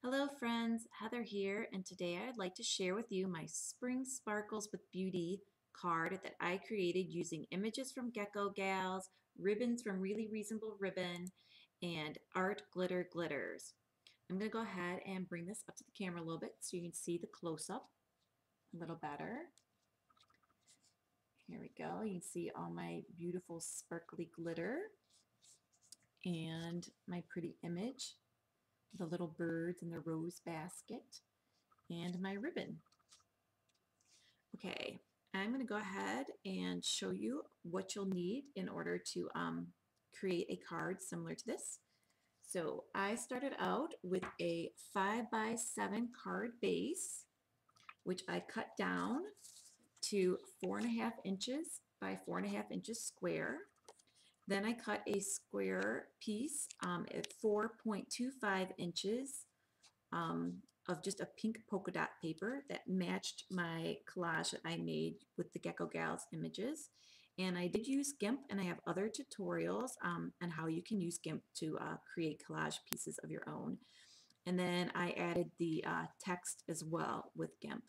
Hello friends, Heather here, and today I'd like to share with you my Spring Sparkles with Beauty card that I created using images from Gecko Galz, ribbons from Really Reasonable Ribbon, and art glitter glitters. I'm going to go ahead and bring this up to the camera a little bit so you can see the close-up a little better. Here we go. You can see all my beautiful sparkly glitter and my pretty image, the little birds in the rose basket, and my ribbon. Okay, I'm going to go ahead and show you what you'll need in order to create a card similar to this. So I started out with a 5x7 card base, which I cut down to 4.5 inches by 4.5 inches square. Then I cut a square piece at 4.25 inches of just a pink polka dot paper that matched my collage that I made with the Gecko Galz images. And I did use GIMP, and I have other tutorials on how you can use GIMP to create collage pieces of your own. And then I added the text as well with GIMP.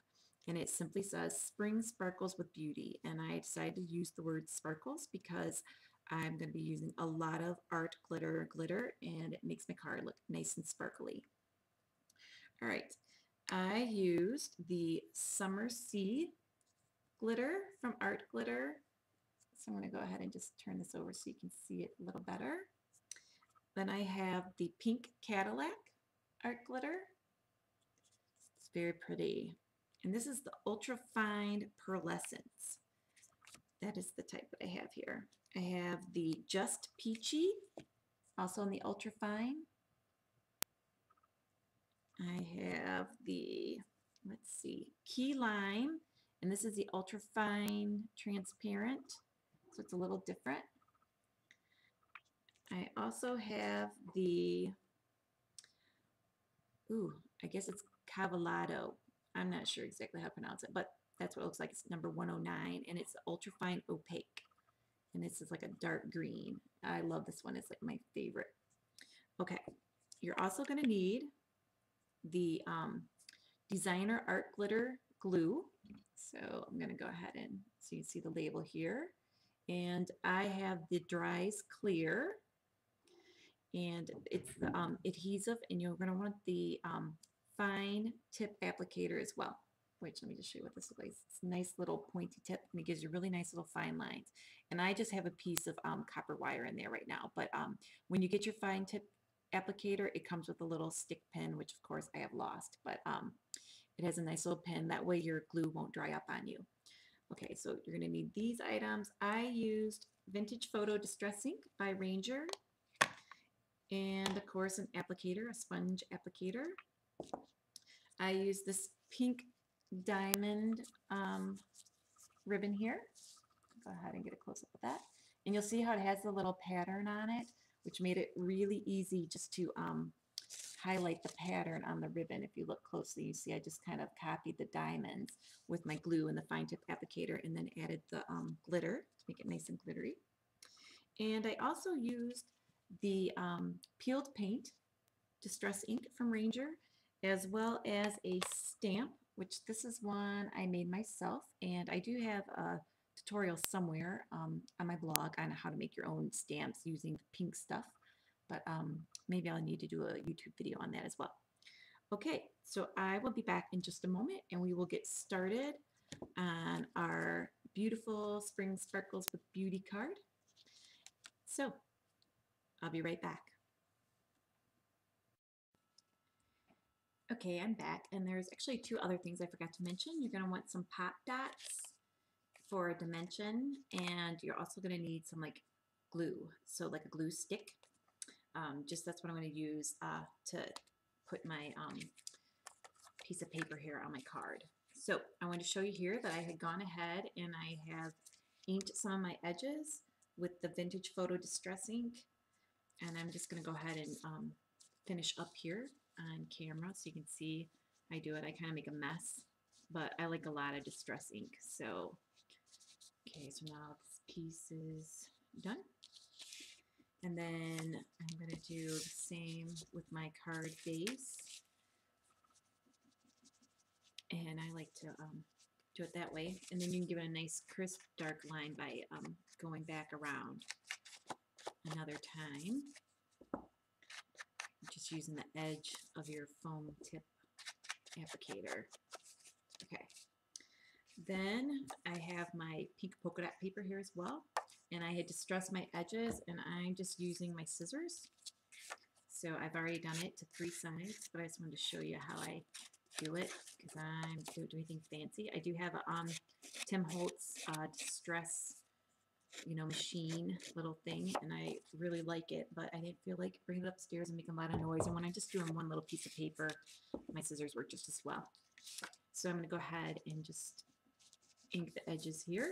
And it simply says Spring Sparkles with Beauty. And I decided to use the word sparkles because I'm going to be using a lot of art glitter, and it makes my card look nice and sparkly. All right, I used the Summer Sea glitter from Art Glitter. So I'm going to go ahead and just turn this over so you can see it a little better. Then I have the Pink Cadillac Art Glitter. It's very pretty. And this is the Ultra Fine Pearlescence. That is the type that I have here. I have the Just Peachy, also in the Ultra Fine. I have the, let's see, Key Lime, and this is the Ultra Fine Transparent, so it's a little different. I also have the, I guess it's Cavallado. I'm not sure exactly how to pronounce it, but that's what it looks like. It's number 109, and it's Ultra Fine Opaque, and this is like a dark green. I love this one. It's like my favorite. Okay, you're also going to need the designer art glitter glue. So I'm going to go ahead and so you can see the label here. And I have the Dries Clear, and it's the adhesive, and you're going to want the fine tip applicator as well. Which, let me just show you what this looks like. It's a nice little pointy tip, and it gives you really nice little fine lines. And I just have a piece of copper wire in there right now. But when you get your fine tip applicator, it comes with a little stick pin, which of course I have lost, but it has a nice little pin. That way your glue won't dry up on you. Okay, so you're going to need these items. I used Vintage Photo Distress Ink by Ranger, and of course an applicator, a sponge applicator. I used this pink diamond ribbon here. Go ahead and get a close-up of that. And you'll see how it has the little pattern on it, which made it really easy just to highlight the pattern on the ribbon. If you look closely, you see I just kind of copied the diamonds with my glue and the fine tip applicator, and then added the glitter to make it nice and glittery. And I also used the peeled paint distress ink from Ranger, as well as a stamp, which this is one I made myself, and I do have a tutorial somewhere on my blog on how to make your own stamps using pink stuff, but maybe I'll need to do a YouTube video on that as well. Okay, so I will be back in just a moment, and we will get started on our beautiful Spring Sparkles with Beauty card. So I'll be right back. Okay, I'm back, and there's actually two other things I forgot to mention. You're going to want some pop dots for a dimension, and you're also going to need some like glue, so like a glue stick. Just that's what I'm going to use to put my piece of paper here on my card. So I want to show you here that I had gone ahead and I have inked some of my edges with the Vintage Photo Distress Ink, and I'm just going to go ahead and finish up here on camera so you can see I do it. I kind of make a mess, but I like a lot of distress ink. So okay, so now this piece is done. And then I'm going to do the same with my card base. and I like to do it that way. And then you can give it a nice crisp dark line by going back around another time, just using the edge of your foam tip applicator. Okay, then I have my pink polka dot paper here as well, and I had distressed my edges, and I'm just using my scissors. So I've already done it to 3 sides, but I just wanted to show you how I do it because I don't do anything fancy. I do have a Tim Holtz distress, machine little thing, and I really like it, but I didn't feel like bringing it upstairs and making a lot of noise. And when I just do on one little piece of paper, my scissors work just as well. So I'm going to go ahead and just ink the edges here.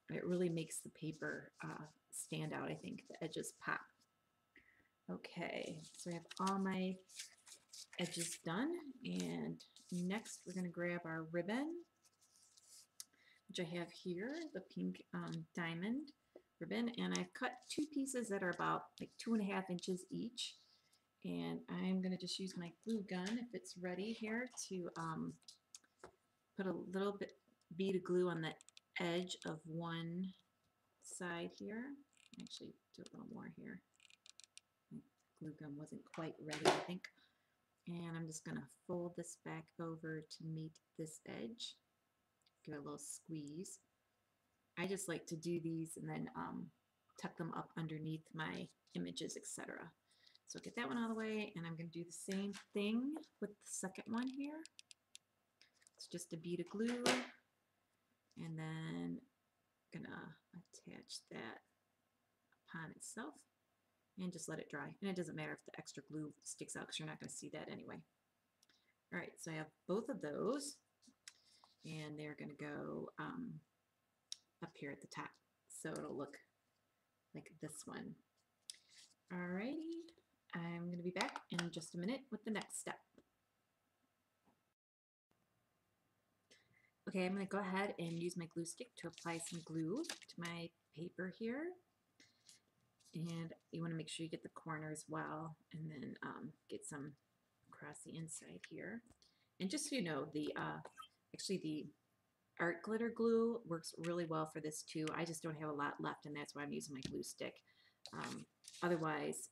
It really makes the paper stand out, I think. The edges pop. Okay, so I have all my edges done, and next we're going to grab our ribbon, which I have here, the pink diamond ribbon, and I've cut 2 pieces that are about like 2.5 inches each, and I'm going to just use my glue gun if it's ready here to put a little bead of glue on the edge of one side here. Actually, do a little more here. My glue gun wasn't quite ready, I think. And I'm just going to fold this back over to meet this edge. Give it a little squeeze. I just like to do these and then tuck them up underneath my images, etc. So get that one out of the way, and I'm going to do the same thing with the second one here. It's just a bead of glue, and then I'm going to attach that upon itself and just let it dry. And it doesn't matter if the extra glue sticks out because you're not going to see that anyway. All right, so I have both of those, and they're going to go up here at the top, so it'll look like this one. Alrighty, I'm going to be back in just a minute with the next step. Okay, I'm going to go ahead and use my glue stick to apply some glue to my paper here. And you want to make sure you get the corner as well, and then get some across the inside here. And just so you know, actually the art glitter glue works really well for this too. I just don't have a lot left, and that's why I'm using my glue stick. Otherwise,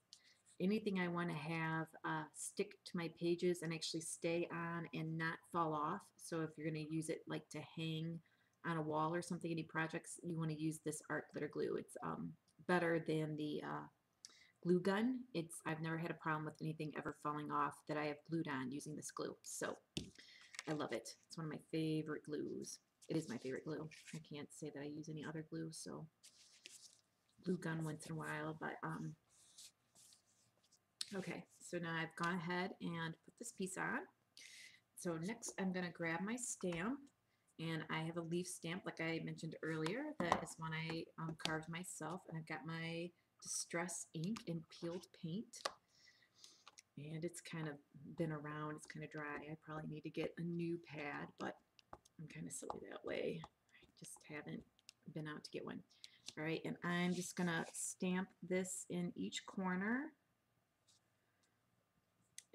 anything I want to have stick to my pages and actually stay on and not fall off. So if you're going to use it like to hang on a wall or something, any projects, you want to use this art glitter glue. It's better than the glue gun. I've never had a problem with anything ever falling off that I have glued on using this glue. So I love it. It's one of my favorite glues. It is my favorite glue. I can't say that I use any other glue, so glue gun once in a while, but okay, so now I've gone ahead and put this piece on. So next I'm going to grab my stamp, and I have a leaf stamp like I mentioned earlier. That is one I carved myself, and I've got my distress ink and peeled paint, and it's kind of been around. It's kind of dry. I probably need to get a new pad, but I'm kind of silly that way. I just haven't been out to get one. All right, and I'm just going to stamp this in each corner.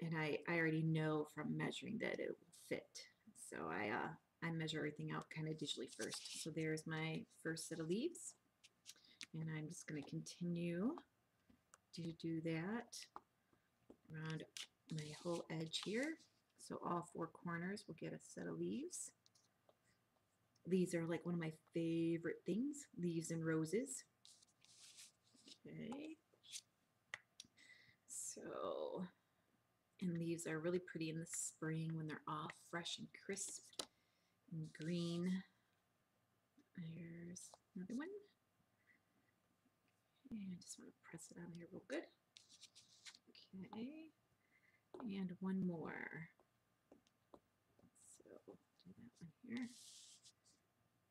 And I already know from measuring that it will fit. So I measure everything out kind of digitally first. So there's my first set of leaves. And I'm just going to continue to do that around my whole edge here. So all 4 corners will get a set of leaves. These are like one of my favorite things, leaves and roses. Okay. So, and leaves are really pretty in the spring when they're all fresh and crisp and green. There's another one. And I just want to press it on here real good. Okay. And one more. So do that one here.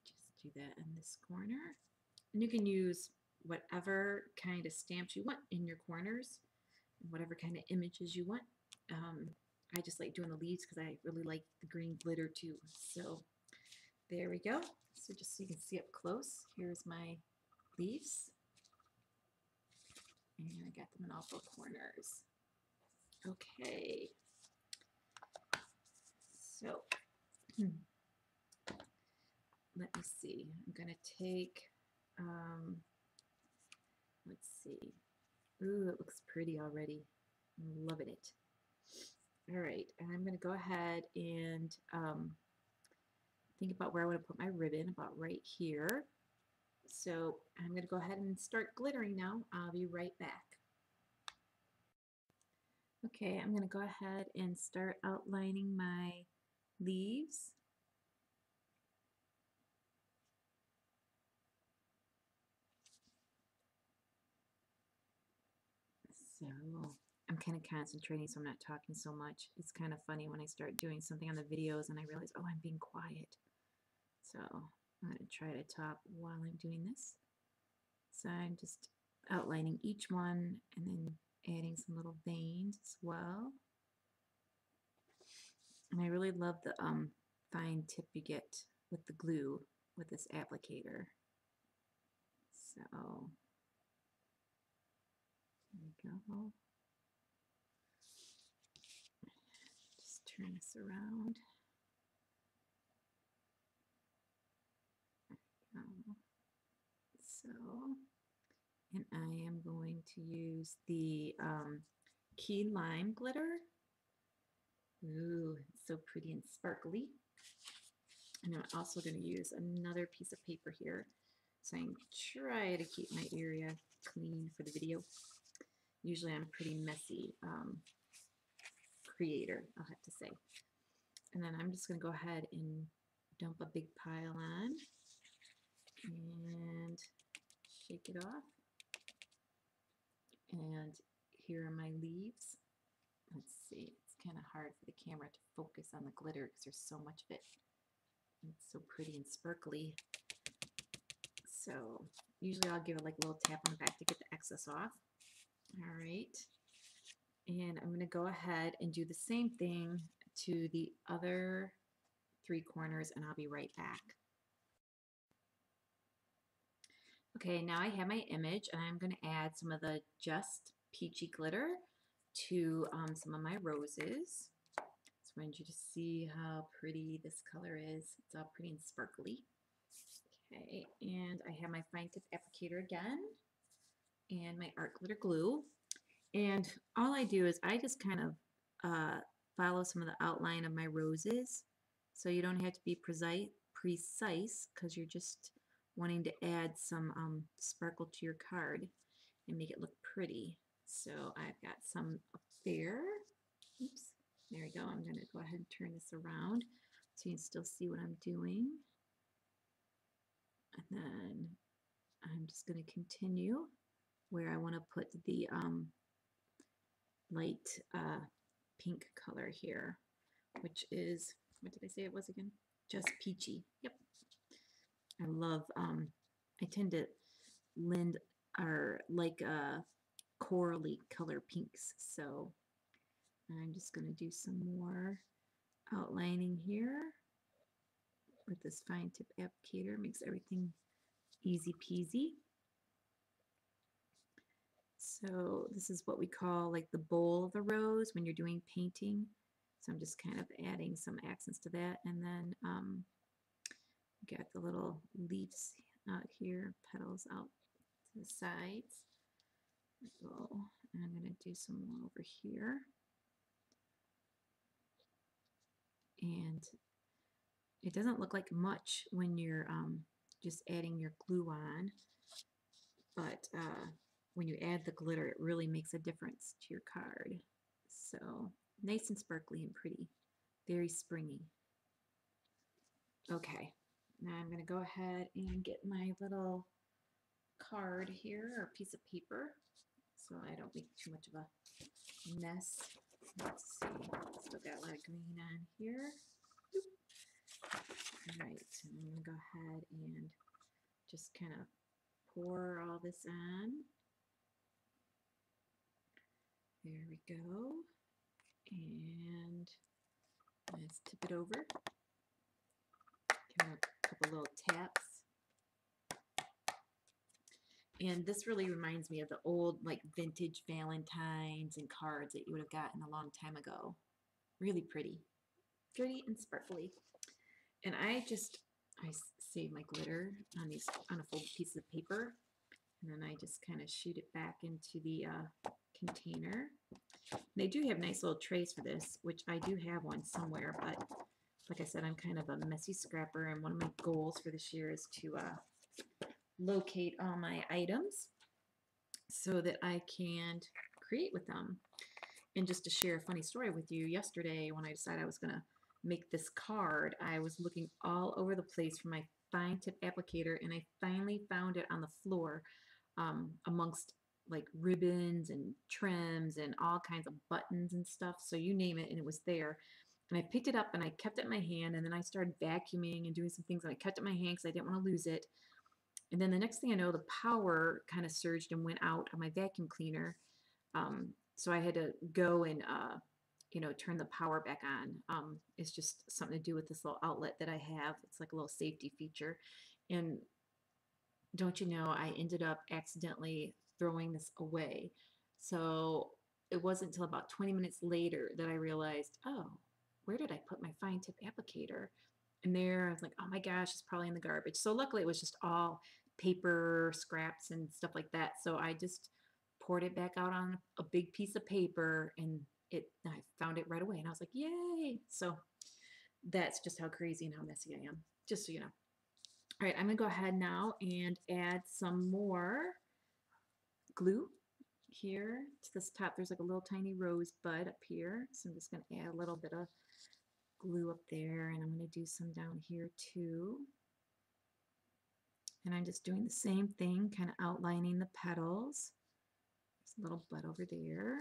Just do that in this corner. And you can use whatever kind of stamps you want in your corners, and whatever kind of images you want. I just like doing the leaves because I really like the green glitter too. So there we go. So just so you can see up close, here's my leaves. And I got them in all 4 corners. Okay. So Let me see. I'm going to take, let's see. Ooh, it looks pretty already. I'm loving it. All right, and I'm going to go ahead and think about where I want to put my ribbon, about right here. So I'm going to go ahead and start glittering now. I'll be right back. Okay, I'm going to go ahead and start outlining my leaves. So I'm kind of concentrating so I'm not talking so much. It's kind of funny when I start doing something on the videos and I realize, oh, I'm being quiet. So I'm going to try to talk while I'm doing this. So I'm just outlining each one and then adding some little veins as well. And I really love the fine tip you get with the glue with this applicator. So there we go. Just turn this around. So, and I am going to use the key lime glitter. Ooh, it's so pretty and sparkly. And I'm also going to use another piece of paper here. So I can try to keep my area clean for the video. Usually I'm a pretty messy creator, I'll have to say. And then I'm just going to go ahead and dump a big pile on and shake it off. And here are my leaves. Let's see, it's kind of hard for the camera to focus on the glitter because there's so much of it. It's so pretty and sparkly. So usually I'll give it like a little tap on the back to get the excess off. All right. And I'm going to go ahead and do the same thing to the other 3 corners, and I'll be right back. Okay, now I have my image, and I'm going to add some of the Just Peachy glitter to some of my roses. So I want you to see how pretty this color is. It's all pretty and sparkly. Okay, and I have my fine tip applicator again, and my art glitter glue. And all I do is I just kind of follow some of the outline of my roses. So you don't have to be precise because you're just wanting to add some sparkle to your card and make it look pretty. So I've got some up there. Oops, there we go. I'm going to go ahead and turn this around so you can still see what I'm doing. And then I'm just going to continue where I want to put the light pink color here, which is, what did I say it was again? Just Peachy. Yep. I love, I tend to lend or like corally color pinks. So I'm just going to do some more outlining here with this fine tip applicator. Makes everything easy peasy. So this is what we call like the bowl of the rose when you're doing painting. So I'm just kind of adding some accents to that. And then got the little leaves out here, petals out to the sides. So I'm going to do some more over here. And it doesn't look like much when you're just adding your glue on, but when you add the glitter, it really makes a difference to your card. So nice and sparkly and pretty, very springy. Okay, now I'm going to go ahead and get my little card here, or piece of paper, so I don't make too much of a mess. Let's see, still got a lot of green on here. All right, so I'm going to go ahead and just kind of pour all this on. There we go. And let's tip it over. Give it a couple little taps. And this really reminds me of the old like vintage Valentines and cards that you would have gotten a long time ago. Really pretty. Pretty and sparkly. And I save my glitter on these on a folded piece of paper, and then I just kind of shoot it back into the container. They do have nice little trays for this, which I do have one somewhere, but like I said, I'm kind of a messy scrapper, and one of my goals for this year is to locate all my items so that I can create with them. And just to share a funny story with you, yesterday when I decided I was going to make this card, I was looking all over the place for my fine tip applicator, and I finally found it on the floor amongst like ribbons and trims and all kinds of buttons and stuff. So you name it, and it was there. And I picked it up and I kept it in my hand, and then I started vacuuming and doing some things, and I kept it in my hand because I didn't want to lose it. And then the next thing I know, the power kind of surged and went out on my vacuum cleaner. So I had to go and turn the power back on. It's just something to do with this little outlet that I have. It's like a little safety feature. And don't you know, I ended up accidentally throwing this away. So it wasn't until about 20 minutes later that I realized, oh, where did I put my fine tip applicator? And there I was like, oh my gosh, it's probably in the garbage. So luckily it was just all paper scraps and stuff like that. So I just poured it back out on a big piece of paper, and I found it right away, and I was like, yay. So that's just how crazy and how messy I am, just so you know. All right, I'm gonna go ahead now and add some more glue here to this top. There's like a little tiny rose bud up here, so I'm just gonna add a little bit of glue up there, and I'm gonna do some down here too. And I'm just doing the same thing, kind of outlining the petals. There's a little bud over there.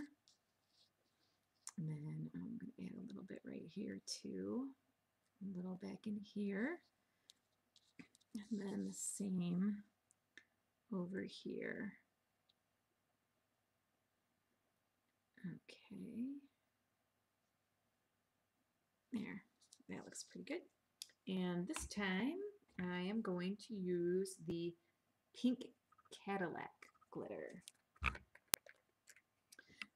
And then I'm going to add a little bit right here too. A little back in here. And then the same over here. Okay. There. That looks pretty good. And this time I am going to use the pink Cadillac glitter,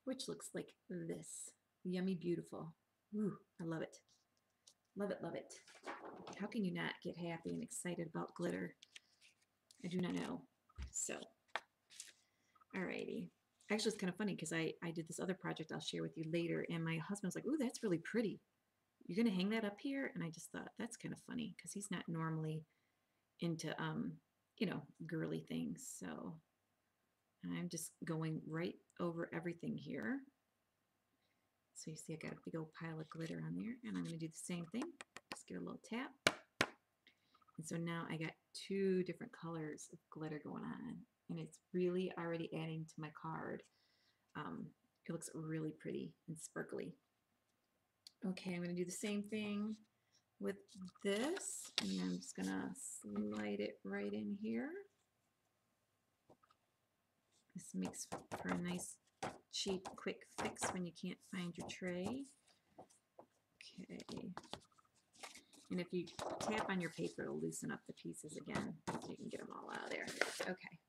which looks like this. Yummy beautiful. Ooh, I love it. Love it, love it. How can you not get happy and excited about glitter? I do not know. So, alrighty. Actually, it's kind of funny because I did this other project I'll share with you later, and my husband was like, ooh, that's really pretty. You're going to hang that up here? And I just thought, that's kind of funny because he's not normally into, girly things. So I'm just going right over everything here. So you see I got a big old pile of glitter on there, and I'm going to do the same thing. Just give it a little tap. And so now I got two different colors of glitter going on, and it's really already adding to my card. It looks really pretty and sparkly. Okay, I'm going to do the same thing with this, and I'm just going to slide it right in here. This makes for a nice, cheap, quick fix when you can't find your tray. Okay. And if you tap on your paper, it'll loosen up the pieces again, so you can get them all out of there. Okay.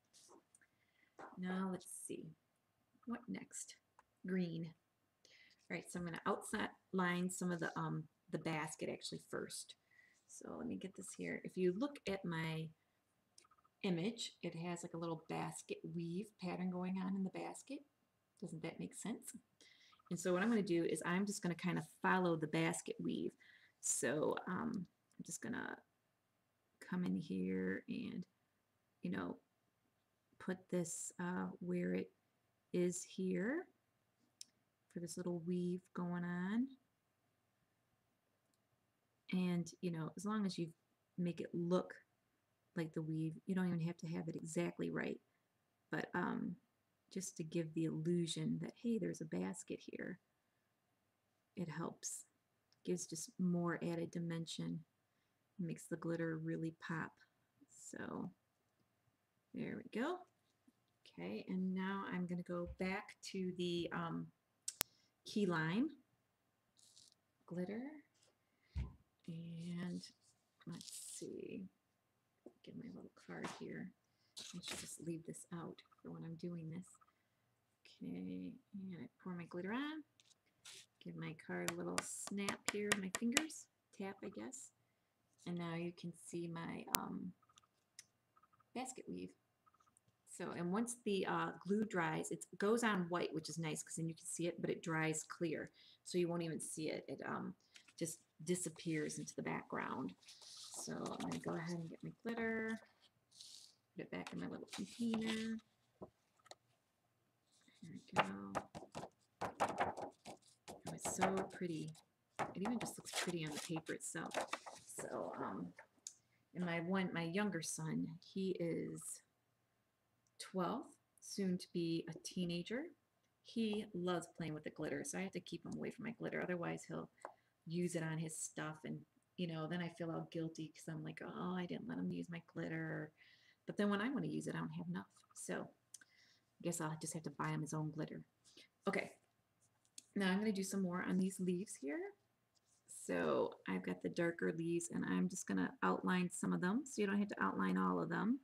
Now let's see. What next? Green. All right, so I'm going to outline some of the basket actually first. So let me get this here. If you look at my image, it has like a little basket weave pattern going on in the basket. Doesn't that make sense? And so what I'm going to do is I'm just going to kind of follow the basket weave. So I'm just going to come in here and, put this where it is here for this little weave going on. And, as long as you make it look like the weave, you don't even have to have it exactly right. But just to give the illusion that, hey, there's a basket here, it helps. Gives just more added dimension. Makes the glitter really pop. So there we go. Okay, and now I'm going to go back to the key lime glitter. And let's see, get my little card here. I should just leave this out for when I'm doing this. Okay, and I pour my glitter on. Give my card a little snap here with my fingers. Tap, I guess. And now you can see my basket weave. So, and once the glue dries, it goes on white, which is nice because then you can see it, but it dries clear. So you won't even see it. It just disappears into the background. So I'm going to go ahead and get my glitter, put it back in my little container. There we go. Oh, it's so pretty. It even just looks pretty on the paper itself. So, and my younger son, he is 12, soon to be a teenager. He loves playing with the glitter, so I have to keep him away from my glitter. Otherwise, he'll use it on his stuff, and then I feel all guilty because I'm like, oh, I didn't let him use my glitter. But then when I want to use it, I don't have enough. So I guess I'll just have to buy him his own glitter. Okay, now I'm going to do some more on these leaves here. So I've got the darker leaves, and I'm just going to outline some of them. So you don't have to outline all of them,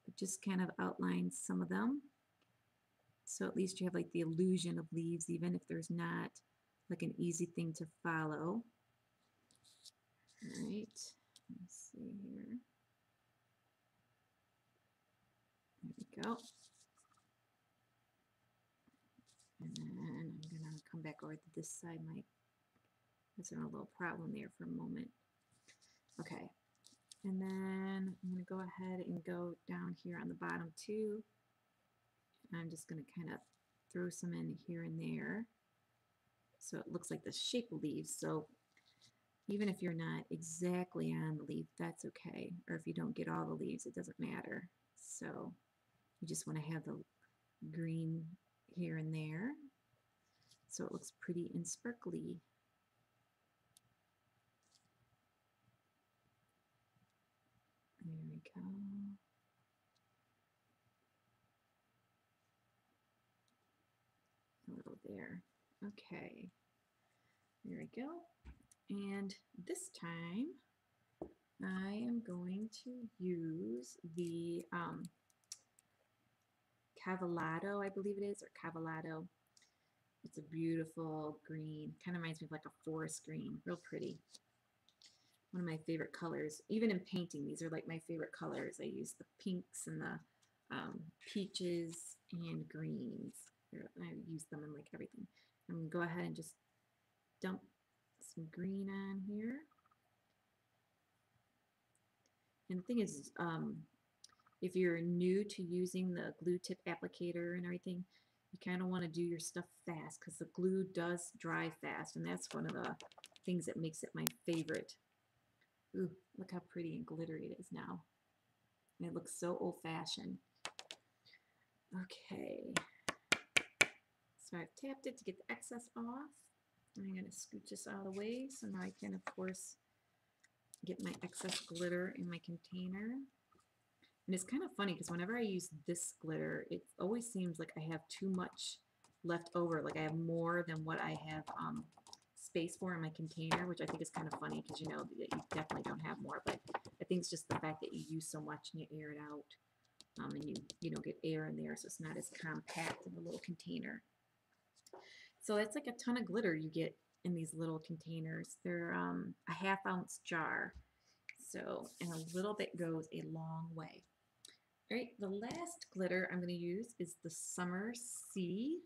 but just kind of outline some of them. So at least you have like the illusion of leaves, even if there's not like an easy thing to follow. All right, let's see here. There we go. And then I'm going to come back over to this side. I was having a little problem there for a moment. Okay. And then I'm going to go ahead and go down here on the bottom too. I'm just going to kind of throw some in here and there. So it looks like the shape of leaves. So even if you're not exactly on the leaf, that's okay. Or if you don't get all the leaves, it doesn't matter. So you just want to have the green here and there. So it looks pretty and sparkly. There we go. A little there. Okay. There we go. And this time I am going to use the Cavallado, I believe it is, or Cavallado. It's a beautiful green. Kind of reminds me of like a forest green. Real pretty. One of my favorite colors. Even in painting, these are like my favorite colors. I use the pinks and the peaches and greens. I use them in like everything. I'm going to go ahead and just dump some green on here. And the thing is, if you're new to using the glue tip applicator and everything, you kind of want to do your stuff fast because the glue does dry fast, and that's one of the things that makes it my favorite. Ooh, look how pretty and glittery it is now. And it looks so old-fashioned. Okay. So I've tapped it to get the excess off. I'm going to scooch this out of the way so now I can, of course, get my excess glitter in my container. And it's kind of funny because whenever I use this glitter, it always seems like I have too much left over. Like I have more than what I have space for in my container, which I think is kind of funny because you know that you definitely don't have more. But I think it's just the fact that you use so much and you air it out, and you know get air in there, so it's not as compact in the little container. So that's like a ton of glitter you get in these little containers. They're a ½ ounce jar. So, and a little bit goes a long way. All right, the last glitter I'm going to use is the Summer Sea.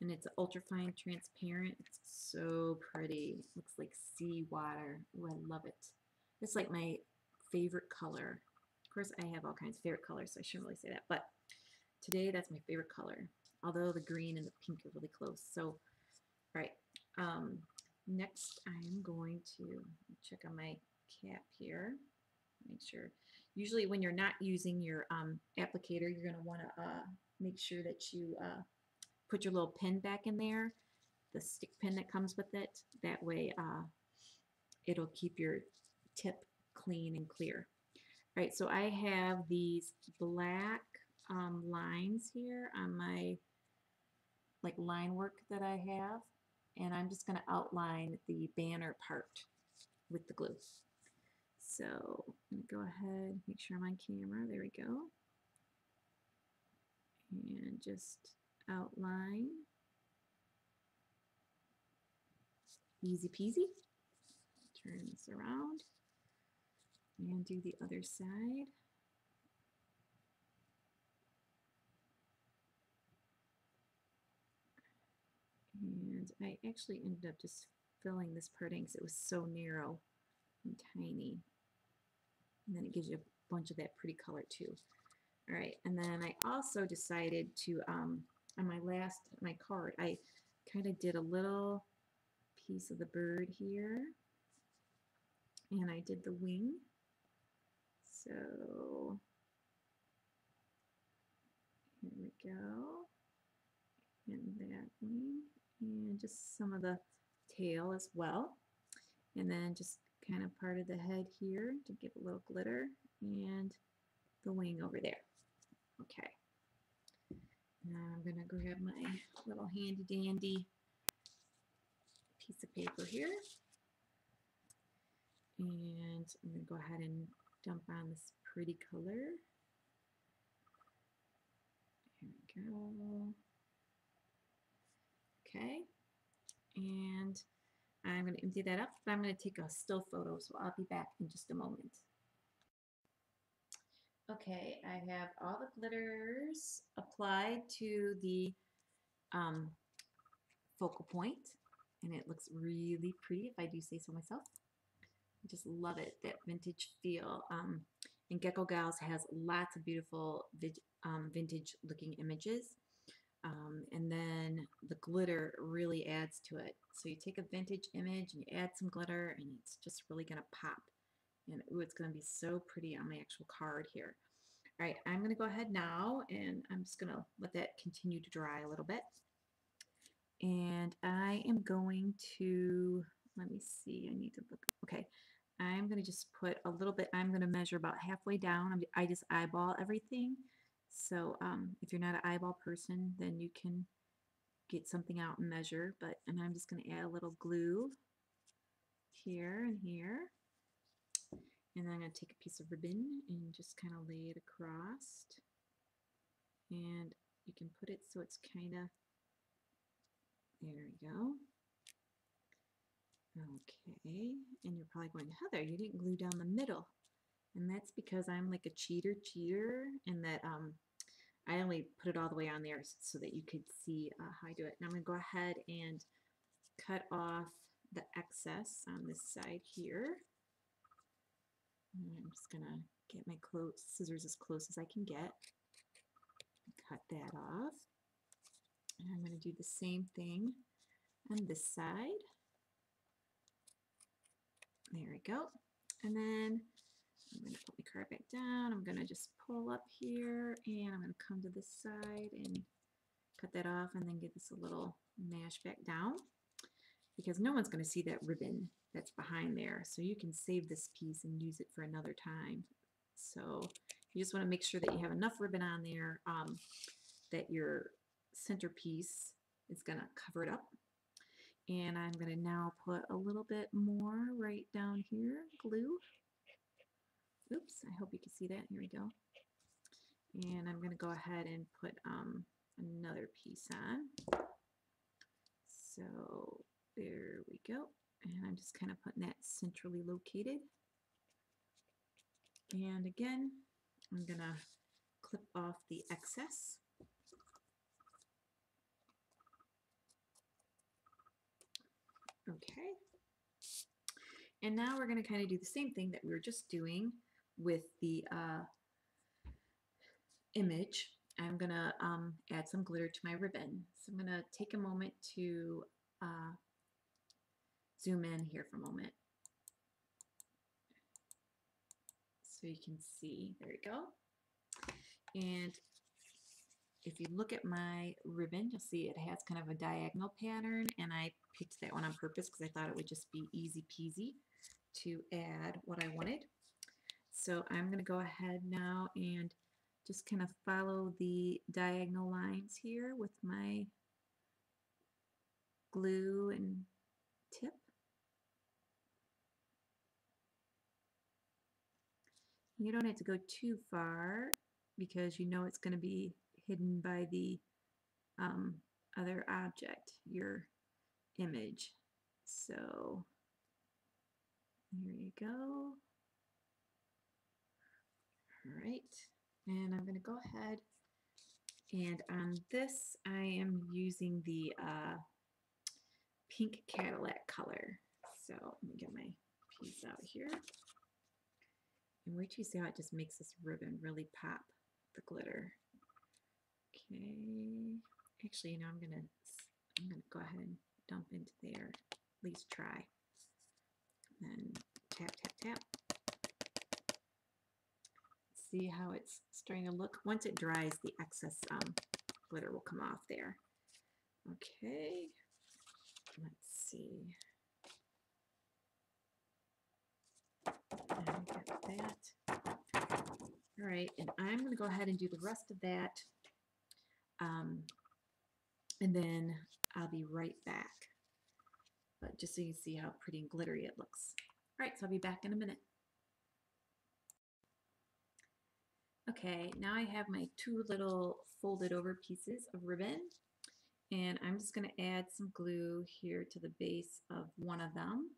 And it's ultra-fine transparent. It's so pretty. It looks like seawater. Oh, I love it. It's like my favorite color. Of course, I have all kinds of favorite colors, so I shouldn't really say that. But today, that's my favorite color. Although the green and the pink are really close. So, all right. Next, I'm going to check on my cap here. Make sure. Usually when you're not using your applicator, you're going to want to make sure that you put your little pin back in there, the stick pin that comes with it. That way it'll keep your tip clean and clear. All right, so I have these black lines here on my like line work that I have, and I'm just going to outline the banner part with the glue. So I'm going to go ahead, make sure I'm on camera. There we go. And just outline. Easy peasy. Turn this around. And do the other side. And I actually ended up just filling this part in because it was so narrow and tiny. And then it gives you a bunch of that pretty color too. All right, and then I also decided to, on my card, I kind of did a little piece of the bird here. And I did the wing. So here we go. And that wing. And just some of the tail as well. And then just kind of part of the head here to give a little glitter. And the wing over there. Okay. Now I'm going to grab my little handy dandy piece of paper here. And I'm going to go ahead and dump on this pretty color. Here we go. Okay. And I'm going to empty that up, but I'm going to take a still photo, so I'll be back in just a moment. Okay, I have all the glitters applied to the focal point, and it looks really pretty, if I do say so myself. I just love it, that vintage feel. And Gecko Galz has lots of beautiful vintage looking images. And then the glitter really adds to it. So you take a vintage image and you add some glitter and it's just really going to pop. And ooh, it's going to be so pretty on my actual card here. All right, I'm going to go ahead now and I'm just going to let that continue to dry a little bit. And I am going to, let me see, I need to look, okay. I'm going to just put a little bit, I'm going to measure about halfway down. I just eyeball everything. So if you're not an eyeball person, then you can get something out and measure. And I'm just going to add a little glue here and here. And then I'm going to take a piece of ribbon and just kind of lay it across. And you can put it so it's kind of, there we go. Okay, and you're probably going, Heather, you didn't glue down the middle. And that's because I'm like a cheater and that I only put it all the way on there so that you could see how I do it. Now I'm going to go ahead and cut off the excess on this side here. And I'm just going to get my scissors as close as I can get. Cut that off. And I'm going to do the same thing on this side. There we go. And then I'm going to put my card back down. I'm going to just pull up here and I'm going to come to this side and cut that off and then give this a little mash back down because no one's going to see that ribbon that's behind there. So you can save this piece and use it for another time. So you just want to make sure that you have enough ribbon on there that your centerpiece is going to cover it up. And I'm going to now put a little bit more right down here, glue. Oops, I hope you can see that. Here we go. And I'm going to go ahead and put another piece on. So there we go. And I'm just kind of putting that centrally located. And again, I'm going to clip off the excess. Okay. And now we're going to kind of do the same thing that we were just doing with the image. I'm going to add some glitter to my ribbon. So I'm going to take a moment to zoom in here for a moment. So you can see, there we go. And if you look at my ribbon, you'll see it has kind of a diagonal pattern, and I picked that one on purpose because I thought it would just be easy peasy to add what I wanted. So I'm going to go ahead now and just kind of follow the diagonal lines here with my glue and tip. You don't have to go too far because you know it's going to be hidden by the other object, your image. So there you go. All right, and I'm going to go ahead and on this I am using the pink Cadillac color. So let me get my piece out here. And wait till you see how it just makes this ribbon really pop the glitter. Okay. Actually, you know, I'm gonna go ahead and dump into there. At least try. And then tap, tap, tap. See how it's starting to look. Once it dries, the excess glitter will come off there. Okay. Let's see. And get that. All right, and I'm going to go ahead and do the rest of that, and then I'll be right back. But just so you can see how pretty and glittery it looks. All right, so I'll be back in a minute. Okay, now I have my two little folded over pieces of ribbon, and I'm just going to add some glue here to the base of one of them.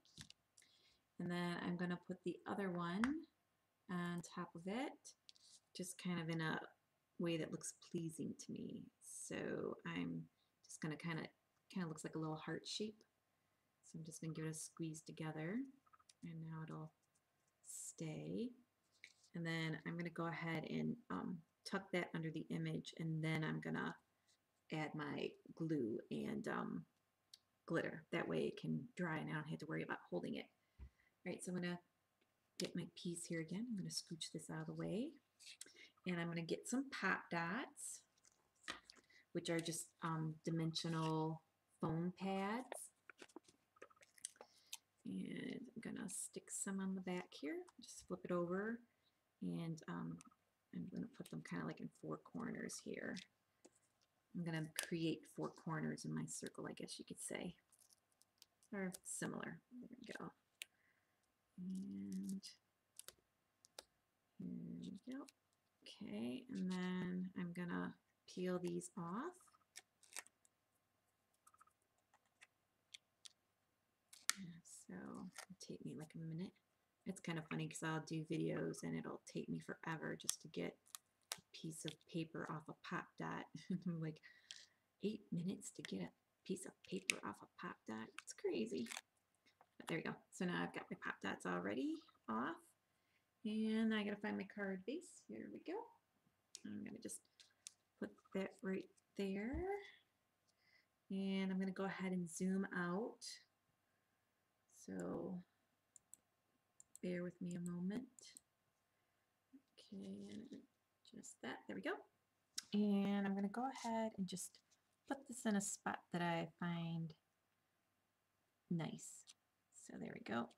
And then I'm going to put the other one on top of it, just kind of in a way that looks pleasing to me. So I'm just going to kind of looks like a little heart shape. So I'm just going to give it a squeeze together, and now it'll stay. And then I'm going to go ahead and tuck that under the image, and then I'm going to add my glue and glitter. That way it can dry and I don't have to worry about holding it. All right, so I'm going to get my piece here again. I'm going to scooch this out of the way. And I'm going to get some pop dots, which are just dimensional foam pads. And I'm going to stick some on the back here. Just flip it over. And I'm going to put them kind of like in four corners here. I'm going to create four corners in my circle, I guess you could say. Or similar. There we go. And here we go. Okay, and then I'm gonna peel these off. So it'll take me like a minute. It's kind of funny because I'll do videos and it'll take me forever just to get a piece of paper off a pop dot. I'm like, 8 minutes to get a piece of paper off a pop dot. It's crazy. But there we go. So now I've got my pop dots already off. And I gotta find my card base. Here we go. I'm gonna just put that right there. And I'm gonna go ahead and zoom out. So bear with me a moment. Okay, and just that, there we go. And I'm gonna go ahead and just put this in a spot that I find nice. So there we go.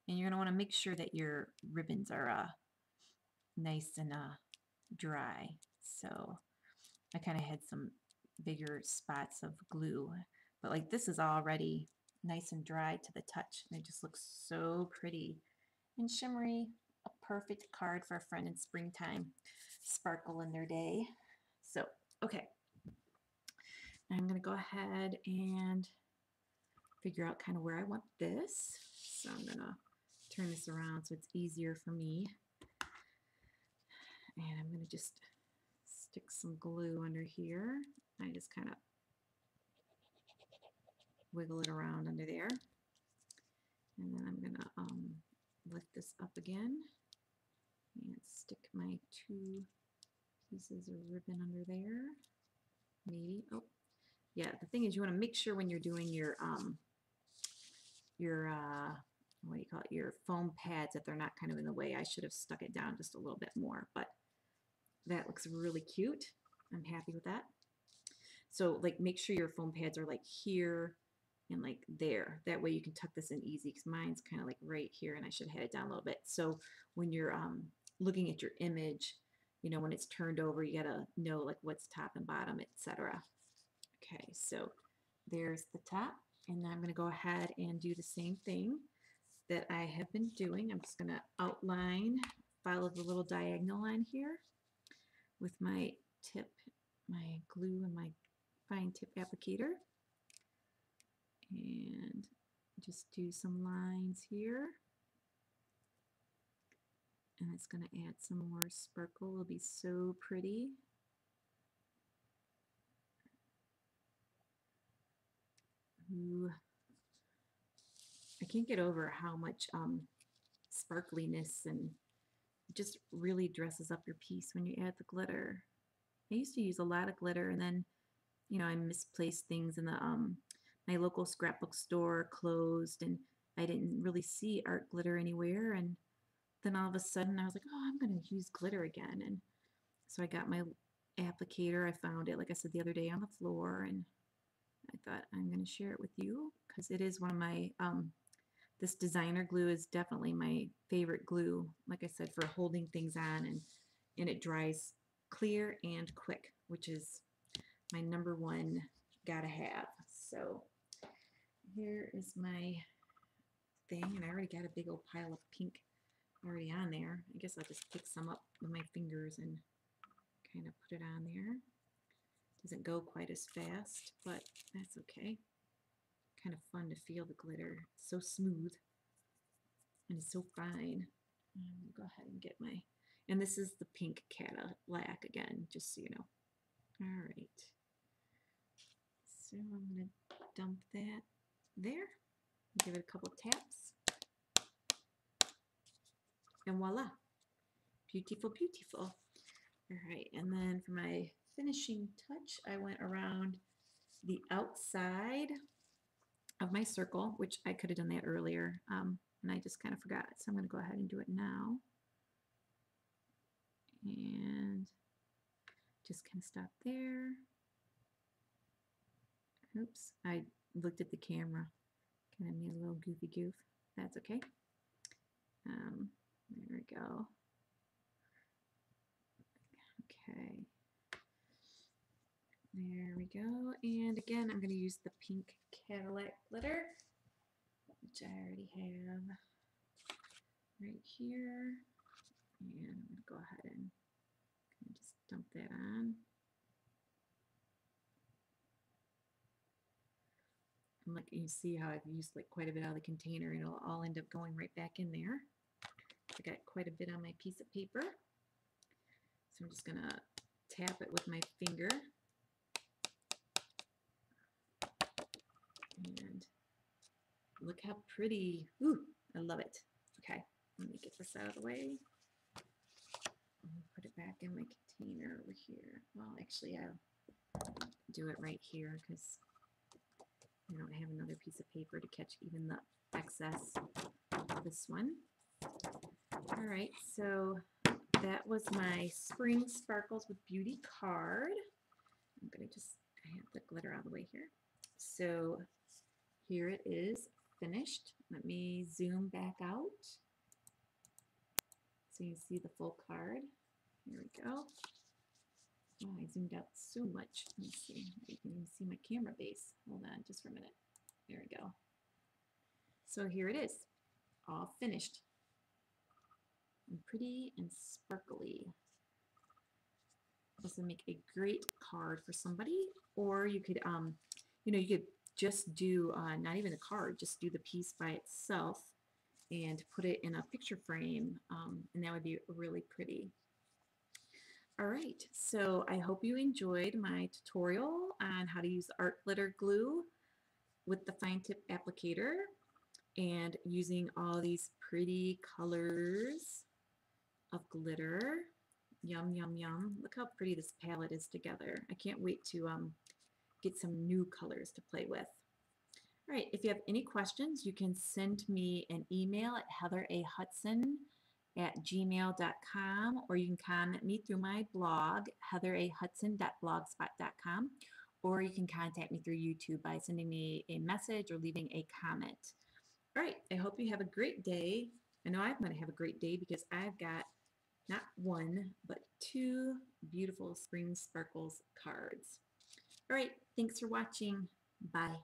And you're gonna wanna make sure that your ribbons are nice and dry. So I kind of had some bigger spots of glue, but like this is already nice and dry to the touch, and it just looks so pretty and shimmery. A perfect card for a friend in springtime, sparkle in their day. So okay, I'm gonna go ahead and figure out kind of where I want this. So I'm gonna turn this around so it's easier for me, and I'm gonna just stick some glue under here. I just kind of wiggle it around under there. And then I'm going to lift this up again and stick my two pieces of ribbon under there. Maybe. Oh, yeah. The thing is, you want to make sure when you're doing your what do you call it? Your foam pads, that they're not kind of in the way. I should have stuck it down just a little bit more, but that looks really cute. I'm happy with that. So like make sure your foam pads are like here and like there. That way you can tuck this in easy, because mine's kind of like right here and I should have had it down a little bit. So when you're looking at your image, you know, when it's turned over, you gotta know like what's top and bottom, etc. Okay, so there's the top, and now I'm gonna go ahead and do the same thing that I have been doing. I'm just gonna outline, follow the little diagonal line here with my tip, my glue and my fine tip applicator, and just do some lines here, And it's going to add some more sparkle. It'll be so pretty. Ooh. I can't get over how much sparkliness, and it just really dresses up your piece when you add the glitter. I used to use a lot of glitter, and then, you know, I misplaced things in the my local scrapbook store closed, and I didn't really see art glitter anywhere. And then all of a sudden I was like, oh, I'm going to use glitter again. And so I got my applicator. I found it, like I said, the other day on the floor, and I thought I'm going to share it with you because it is one of my this designer glue is definitely my favorite glue, like I said, for holding things on, and it dries clear and quick, which is my number one gotta have. So here is my thing, and I already got a big old pile of pink already on there. I guess I'll just pick some up with my fingers and kind of put it on there. Doesn't go quite as fast, but that's okay. Kind of fun to feel the glitter. It's so smooth and it's so fine. I'm gonna go ahead and get my, and this is the pink Cadillac again, just so you know. All right. So I'm gonna dump that there. Give it a couple taps. And voila. Beautiful, beautiful. All right, and then for my finishing touch, I went around the outside of my circle, which I could have done that earlier, and I just kind of forgot. So I'm going to go ahead and do it now. And just kind of stop there. Oops, I looked at the camera. Kind of made a little goofy goof. That's okay. There we go. Okay. There we go. And again, I'm going to use the pink Cadillac glitter, which I already have right here. And I'm going to go ahead and just dump that on. And like you see how I've used like quite a bit out of the container, and it'll all end up going right back in there. I got quite a bit on my piece of paper. So I'm just going to tap it with my finger. And look how pretty. Ooh, I love it. Okay, let me get this out of the way. Put it back in my container over here. Well, actually, I'll do it right here because I don't have another piece of paper to catch even the excess of this one. All right, so that was my Spring Sparkles with Beauty card. I'm going to just have the glitter out of the way here. So here it is finished. Let me zoom back out so you can see the full card. Here we go. Oh, I zoomed out so much. Let me see. You can even see my camera base. Hold on just for a minute. There we go. So here it is, all finished. And pretty and sparkly. This will make a great card for somebody, or you could, you know, you could just do not even a card, just do the piece by itself and put it in a picture frame, and that would be really pretty. All right, so I hope you enjoyed my tutorial on how to use art glitter glue with the fine tip applicator and using all these pretty colors of glitter. Yum, yum, yum. Look how pretty this palette is together. I can't wait to get some new colors to play with. All right, if you have any questions, you can send me an email at heatherahudson@gmail.com, or you can comment me through my blog, heatherahudson.blogspot.com, or you can contact me through YouTube by sending me a message or leaving a comment. All right, I hope you have a great day. I know I'm going to have a great day because I've got not one, but two beautiful Spring Sparkles cards. All right, thanks for watching. Bye.